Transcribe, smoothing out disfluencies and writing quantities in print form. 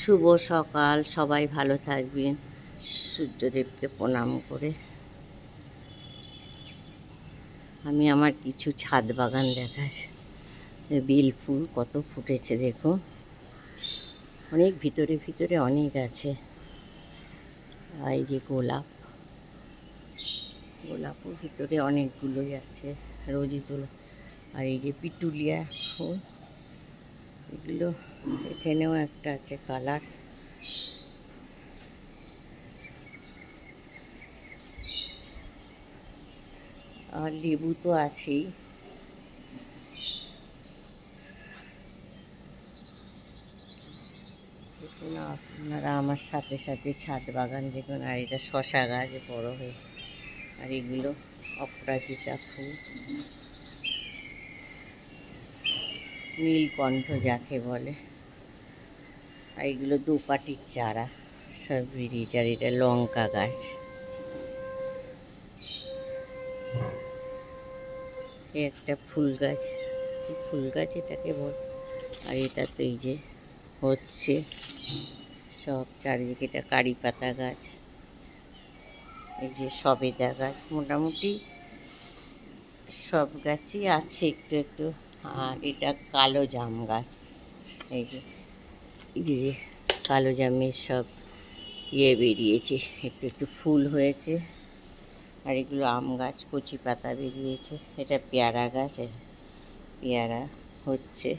শুভ সকাল, সবাই ভালো থাকবেন। সূর্যদেবকে প্রণাম করে আমি আমার কিছু ছাদ বাগান দেখাচ্ছি। বেল ফুল কত ফুটেছে দেখুন, অনেক ভিতরে ভিতরে অনেক আছে। আর এই যে গোলাপও ভিতরে অনেকগুলোই আছে, রোজি তোলা। আর এই যে পিটুলিয়া ফুল, এগুলো এখানেও একটা আছে কালার। আর লেবু তো আছেই। দেখুন আপনারা আমার সাথে সাথে ছাদ বাগান দেখুন। আর এটা শশা গাছ বড় হয়ে, আর এগুলো অপরাজিতা ফুল, নীলকণ্ঠ যাকে বলে। আর এগুলো দোপাটির চারা সব বেরিয়েছে। আর এটা লঙ্কা গাছ, একটা ফুল গাছ, ফুল গাছ এটাকে বল। আর এটা তো এই যে হচ্ছে সব চারিদিকে, এটা কারি পাতা গাছ, এই যে সবেদা গাছ, মোটামুটি সব গাছই আছে একটু একটু। আর এটা কালো জাম গাছ, এই যে কালো জামের সব বেরিয়েছে, একটু একটু ফুল হয়েছে। আর এগুলো আম গাছ, কচি পাতা বেরিয়েছে। এটা পেয়ারা গাছ, পেয়ারা হচ্ছে।